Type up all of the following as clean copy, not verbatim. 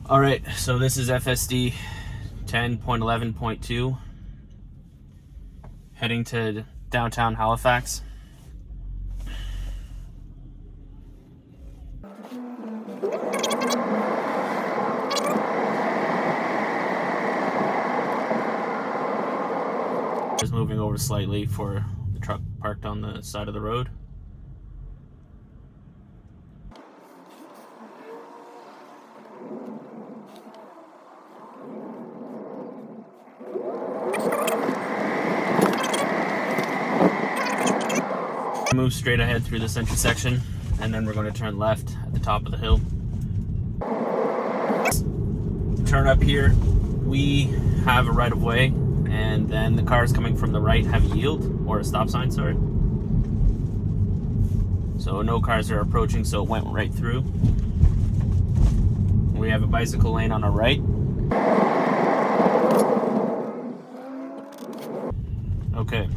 All right, so this is FSD 10.11.2, heading to downtown Halifax. Just moving over slightly for the truck parked on the side of the road. Move straight ahead through this intersection, and then we're going to turn left at the top of the hill. Turn up here, we have a right of way, and then the cars coming from the right have a yield, or a stop sign, sorry. So no cars are approaching, so it went right through. We have a bicycle lane on our right. Okay,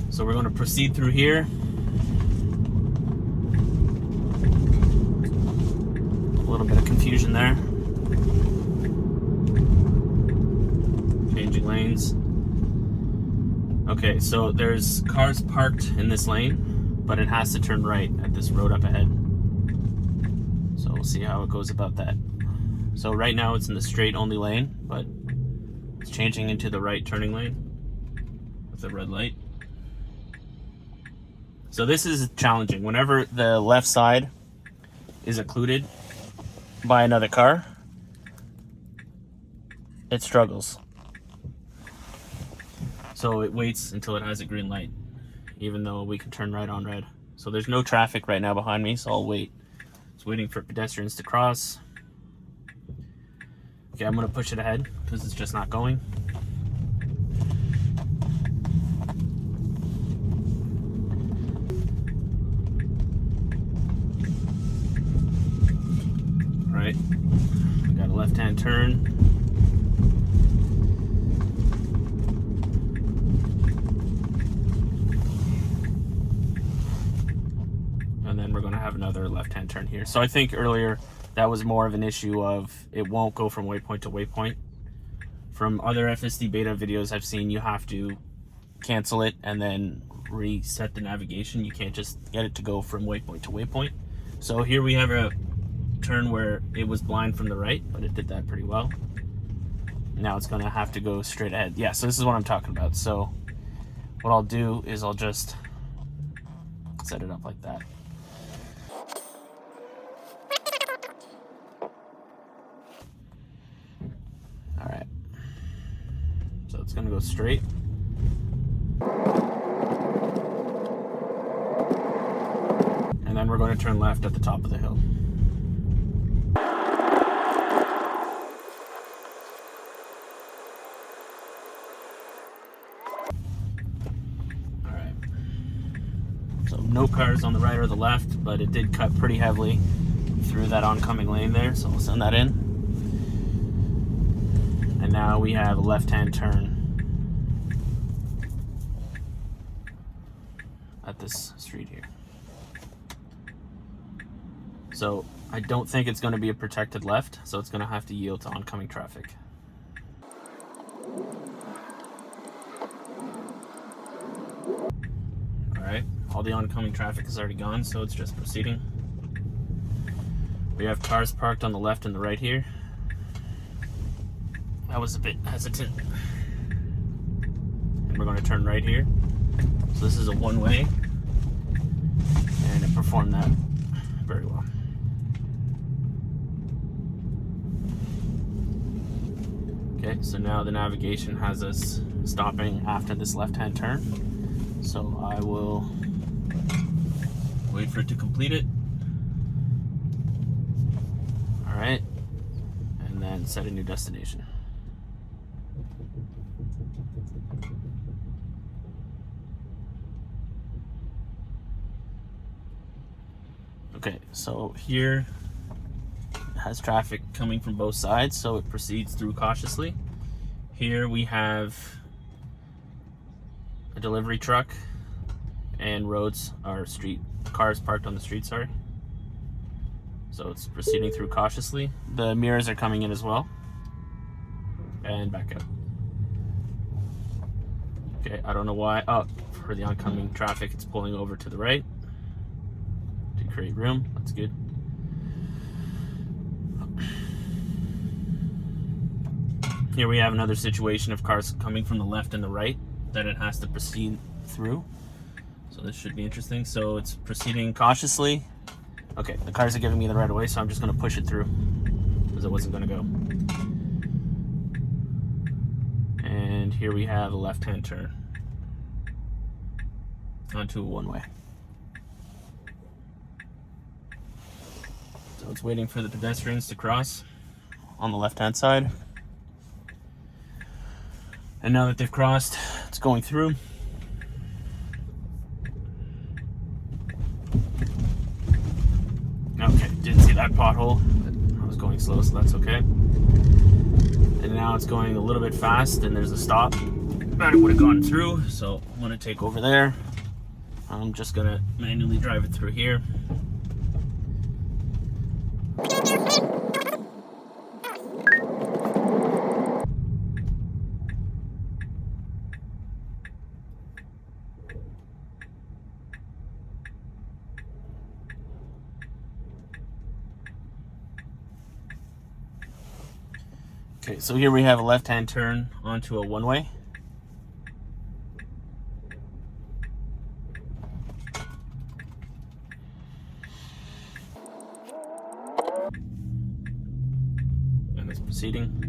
so we're going to proceed through here. A little bit of confusion there. Changing lanes. Okay, so there's cars parked in this lane, but it has to turn right at this road up ahead. So we'll see how it goes about that. So right now it's in the straight only lane, but it's changing into the right turning lane with the red light. So this is challenging. Whenever the left side is occluded by another car, it struggles. So it waits until it has a green light, even though we can turn right on red. So there's no traffic right now behind me, so I'll wait. It's waiting for pedestrians to cross. Okay, I'm gonna push it ahead because it's just not going. All right, we got a left-hand turn. And then we're going to have another left-hand turn here. So I think earlier that was more of an issue of it won't go from waypoint to waypoint. From other FSD beta videos I've seen, you have to cancel it and then reset the navigation. You can't just get it to go from waypoint to waypoint. So here we have a turn where it was blind from the right, but it did that pretty well. Now it's going to have to go straight ahead. Yeah, so this is what I'm talking about. So what I'll do is I'll just set it up like that. All right, so it's gonna go straight. And then we're going to turn left at the top of the hill. All right, so no cars on the right or the left, but it did cut pretty heavily through that oncoming lane there, so we'll send that in. And now we have a left-hand turn at this street here. So I don't think it's going to be a protected left, so it's going to have to yield to oncoming traffic. All right, all the oncoming traffic is already gone, so it's just proceeding. We have cars parked on the left and the right here. I was a bit hesitant. And we're going to turn right here. So this is a one-way, and it performed that very well. Okay, so now the navigation has us stopping after this left-hand turn. So I will wait for it to complete it. All right, and then set a new destination. Okay, so here it has traffic coming from both sides, so it proceeds through cautiously. Here we have a delivery truck and roads are street cars parked on the street, sorry. So it's proceeding through cautiously. The mirrors are coming in as well. And back out. Okay, I don't know why. Oh, for the oncoming traffic, it's pulling over to the right to create room. That's good. Here we have another situation of cars coming from the left and the right that it has to proceed through. So this should be interesting. So it's proceeding cautiously. Okay, the cars are giving me the right of way, so I'm just going to push it through because it wasn't going to go. And here we have a left-hand turn onto a one-way. So it's waiting for the pedestrians to cross on the left-hand side. And now that they've crossed, it's going through. Okay, didn't see that pothole. I was going slow, so that's okay. And now it's going a little bit fast, and there's a stop. But it would have gone through, so I'm going to take over there. I'm just going to manually drive it through here. Okay, so here we have a left-hand turn onto a one-way. And it's proceeding.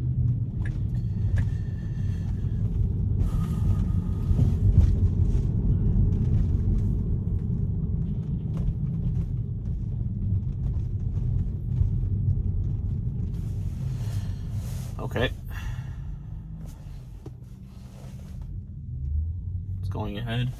Okay. It's going ahead.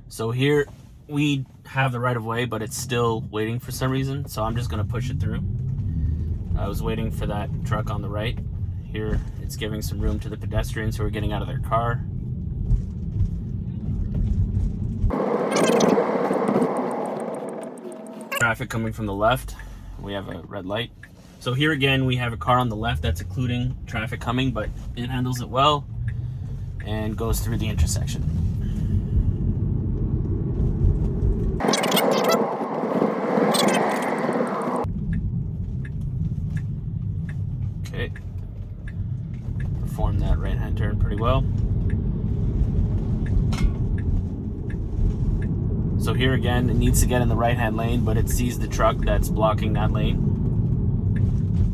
So here we have the right of way, but it's still waiting for some reason. So I'm just going to push it through. I was waiting for that truck on the right. Here it's giving some room to the pedestrians who are getting out of their car. Traffic coming from the left. We have a red light. So here again, we have a car on the left that's occluding traffic coming, but it handles it well and goes through the intersection. Okay. Performed that right-hand turn pretty well. So here again, it needs to get in the right-hand lane, but it sees the truck that's blocking that lane.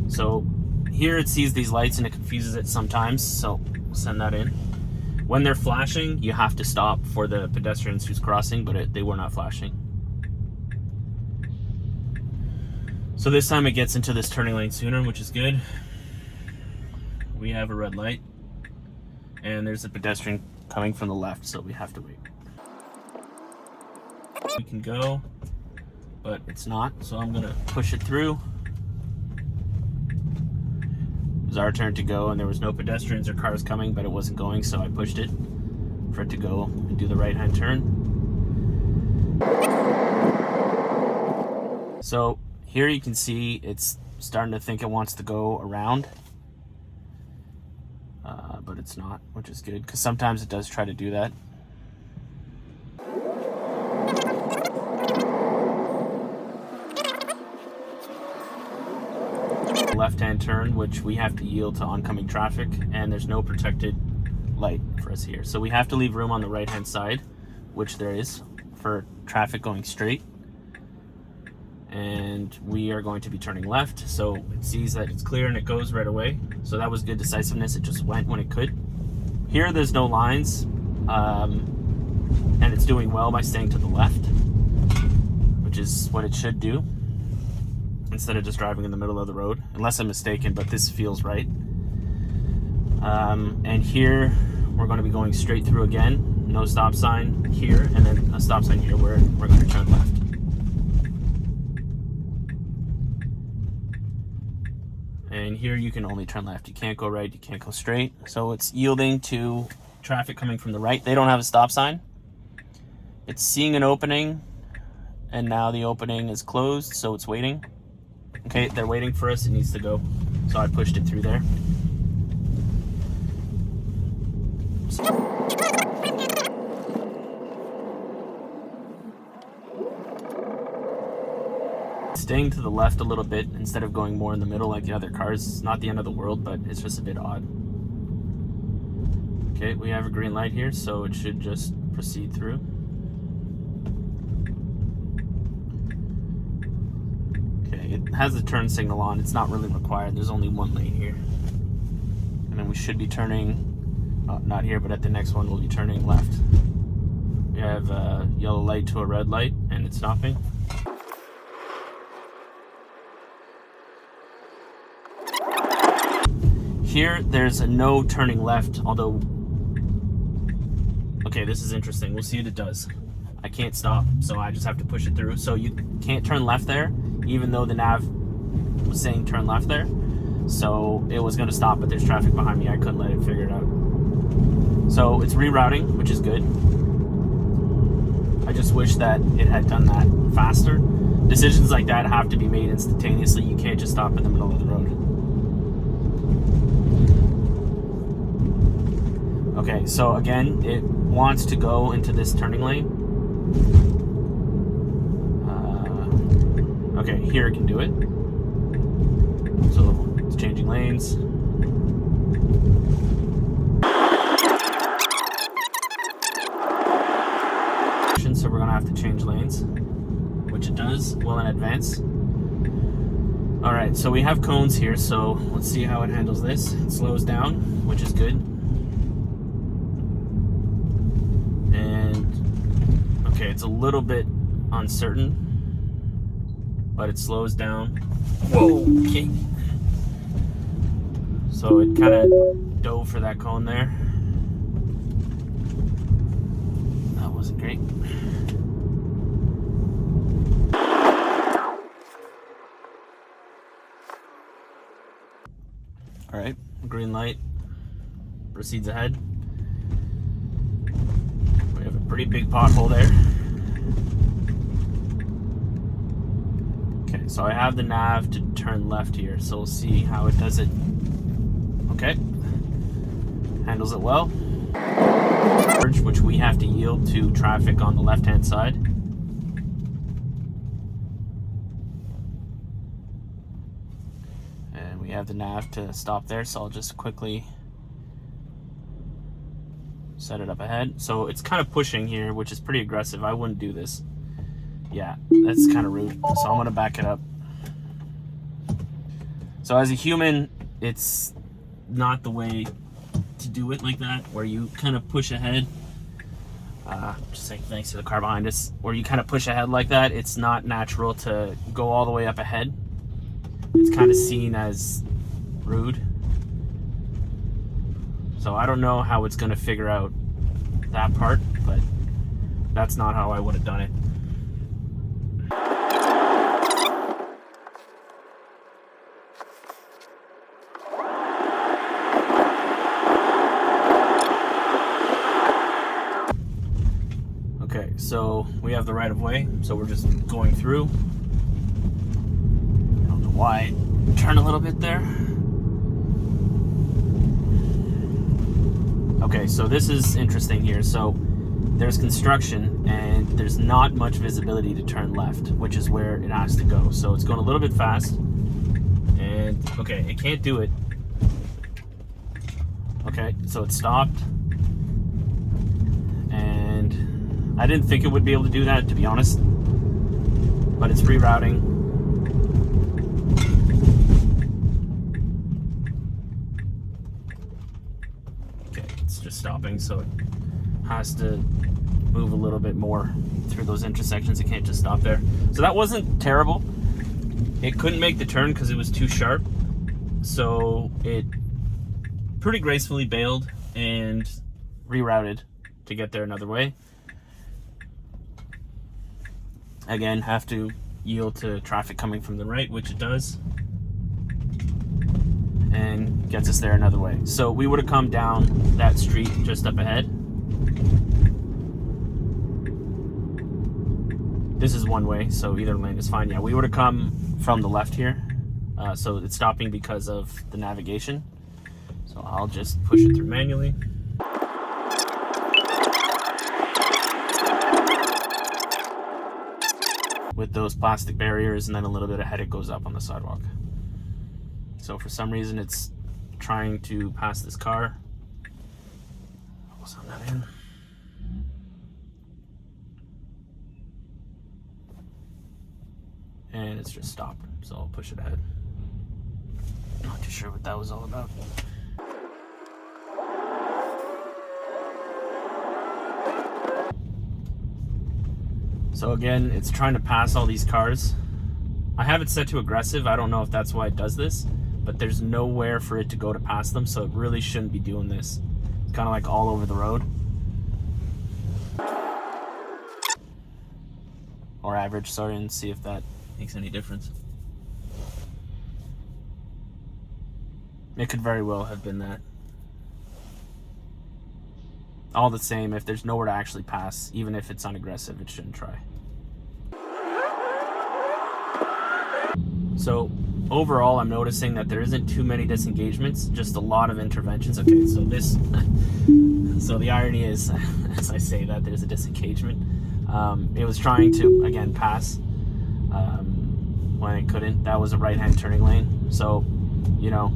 So here it sees these lights and it confuses it sometimes, so we'll send that in. When they're flashing, you have to stop for the pedestrians who's crossing, but they were not flashing. So this time it gets into this turning lane sooner, which is good. We have a red light, and there's a pedestrian coming from the left, so we have to wait. We can go, but it's not, so I'm gonna push it through. It was our turn to go, and there was no pedestrians or cars coming, but it wasn't going, so I pushed it for it to go and do the right-hand turn. So here you can see it's starting to think it wants to go around, but it's not, which is good, because sometimes it does try to do that. Left-hand turn, which we have to yield to oncoming traffic, and there's no protected light for us here, so we have to leave room on the right-hand side, which there is, for traffic going straight. And we are going to be turning left, so it sees that it's clear and it goes right away. So that was good decisiveness. It just went when it could. Here there's no lines, and it's doing well by staying to the left, which is what it should do, instead of just driving in the middle of the road, unless I'm mistaken, but this feels right. And here we're going to be going straight through again, no stop sign here, and then a stop sign here where we're going to turn left. And here you can only turn left. You can't go right, you can't go straight. So it's yielding to traffic coming from the right. They don't have a stop sign. It's seeing an opening, and now the opening is closed, so it's waiting. Okay, they're waiting for us. It needs to go. So I pushed it through there. Staying to the left a little bit instead of going more in the middle like the other cars. It's not the end of the world, but it's just a bit odd. Okay, we have a green light here, so it should just proceed through. Okay, it has the turn signal on. It's not really required. There's only one lane here. And then we should be turning, not here, but at the next one we'll be turning left. We have a yellow light to a red light, and it's stopping. Here, there's a no turning left, although... Okay, this is interesting. We'll see what it does. I can't stop, so I just have to push it through. So you can't turn left there, even though the nav was saying turn left there. So it was going to stop, but there's traffic behind me. I couldn't let it figure it out. So it's rerouting, which is good. I just wish that it had done that faster. Decisions like that have to be made instantaneously. You can't just stop in the middle of the road. Okay, so again, it wants to go into this turning lane. Okay, here it can do it. So it's changing lanes. So we're gonna have to change lanes, which it does well in advance. All right, so we have cones here, so let's see how it handles this. It slows down, which is good. And okay, it's a little bit uncertain, but it slows down. Whoa, okay. So it kind of dove for that cone there. That wasn't great. All right, green light proceeds ahead. We have a pretty big pothole there. Okay, so I have the nav to turn left here, so we'll see how it does it. Okay, handles it well. Which we have to yield to traffic on the left-hand side. And we have the nav to stop there, so I'll just quickly set it up ahead. So it's kind of pushing here, which is pretty aggressive. I wouldn't do this. Yeah, that's kind of rude. So I'm gonna back it up. So as a human, it's not the way to do it like that, where you kind of push ahead. Just saying thanks to the car behind us. Where you kind of push ahead like that, it's not natural to go all the way up ahead. It's kind of seen as rude. So I don't know how it's going to figure out that part, but that's not how I would have done it. Okay, so we have the right of way, so we're just going through. I don't know why. Turn a little bit there. Okay, so this is interesting here. So there's construction and there's not much visibility to turn left, which is where it has to go. So it's going a little bit fast. And okay, it can't do it. Okay, so it stopped. And I didn't think it would be able to do that, to be honest, but it's rerouting. Okay, it's just stopping, so it has to move a little bit more through those intersections. It can't just stop there. So that wasn't terrible. It couldn't make the turn because it was too sharp, so it pretty gracefully bailed and rerouted to get there another way. Again, have to yield to traffic coming from the right, which it does. and gets us there another way. So we would have come down that street just up ahead. This is one way, so either lane is fine. Yeah, we would have come from the left here. So it's stopping because of the navigation. So I'll just push it through manually. With those plastic barriers, and then a little bit ahead it goes up on the sidewalk. So for some reason it's trying to pass this car. I'll sound that in. And it's just stopped, so I'll push it ahead. Not too sure what that was all about. So again, it's trying to pass all these cars. I have it set to aggressive. I don't know if that's why it does this, but there's nowhere for it to go to pass them, so it really shouldn't be doing this. It's kind of like all over the road. Or average, sorry, and see if that makes any difference. It could very well have been that. All the same, if there's nowhere to actually pass, even if it's unaggressive, it shouldn't try. So overall, I'm noticing that there isn't too many disengagements, just a lot of interventions. Okay, so this, so the irony is, as I say that, there's a disengagement. It was trying to, again, pass when it couldn't. That was a right-hand turning lane. So, you know,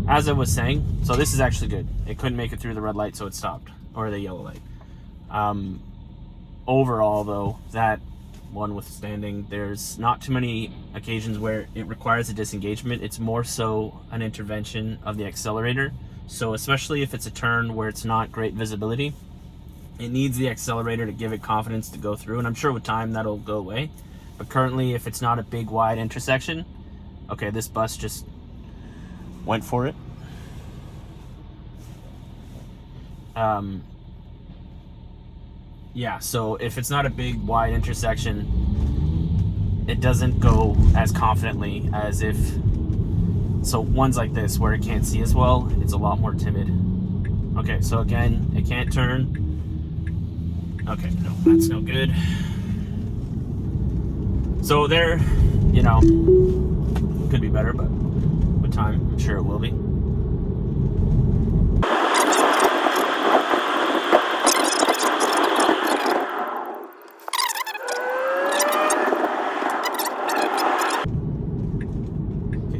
as I was saying, so this is actually good. It couldn't make it through the red light, so it stopped, or the yellow light. Overall, though, that one withstanding, there's not too many occasions where it requires a disengagement. It's more so an intervention of the accelerator. So especially if it's a turn where it's not great visibility, it needs the accelerator to give it confidence to go through, and I'm sure with time that'll go away. But currently, if it's not a big wide intersection, okay, this bus just went for it. Yeah, so if it's not a big wide intersection, it doesn't go as confidently as if, so ones like this where it can't see as well, it's a lot more timid. Okay, so again, it can't turn. Okay, no, that's no good. So there, you know, could be better, but with time, I'm sure it will be.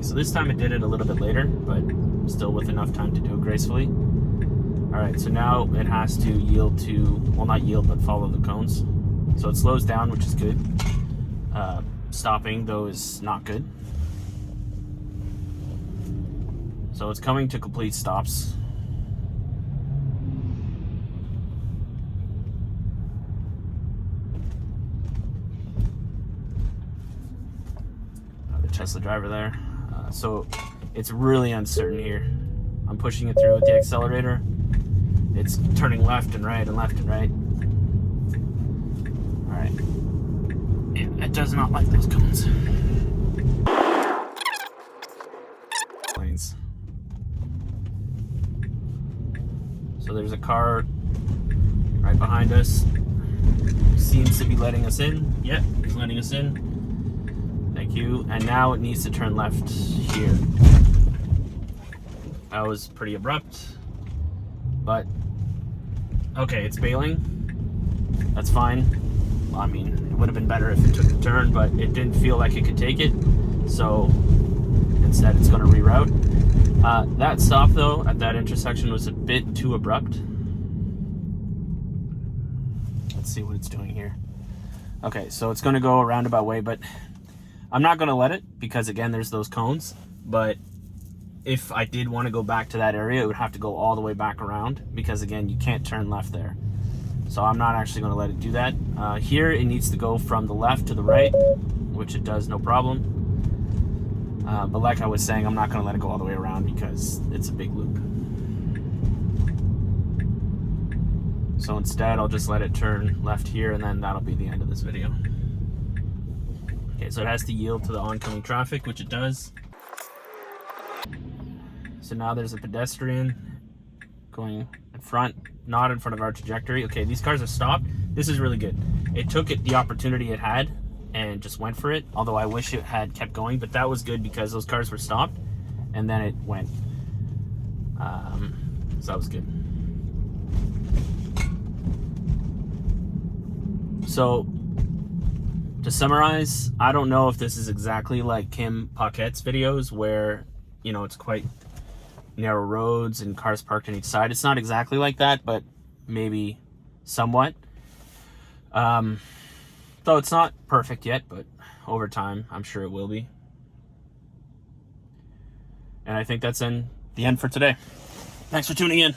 So this time it did it a little bit later, but still with enough time to do it gracefully. Alright, so now it has to yield to, well, not yield, but follow the cones. So it slows down, which is good. Stopping, though, is not good. So it's coming to complete stops. The Tesla driver there. So it's really uncertain here. I'm pushing it through with the accelerator. It's turning left and right and left and right. All right. Yeah, it does not like those cones. Lanes. So there's a car right behind us. Seems to be letting us in. Yep, he's letting us in. Thank you. And now it needs to turn left here. That was pretty abrupt, but okay, it's bailing. That's fine. Well, I mean, it would have been better if it took the turn, but it didn't feel like it could take it, so instead it's going to reroute. That stop, though, at that intersection was a bit too abrupt. Let's see what it's doing here. Okay, so it's going to go a roundabout way, but I'm not going to let it because, again, there's those cones. But if I did want to go back to that area, it would have to go all the way back around because, again, you can't turn left there. So I'm not actually going to let it do that. Here, it needs to go from the left to the right, which it does, no problem. But like I was saying, I'm not going to let it go all the way around because it's a big loop. So instead, I'll just let it turn left here, and then that'll be the end of this video. Okay, so it has to yield to the oncoming traffic, which it does. So now there's a pedestrian going in front, not in front of our trajectory. Okay, these cars are stopped. This is really good. It took the opportunity it had and just went for it, although I wish it had kept going, but that was good because those cars were stopped and then it went. So that was good. So to summarize, I don't know if this is exactly like Kim Paquette's videos where, you know, it's quite narrow roads and cars parked on each side. It's not exactly like that, but maybe somewhat. Though it's not perfect yet, but over time, I'm sure it will be. And I think that's the end for today. Thanks for tuning in.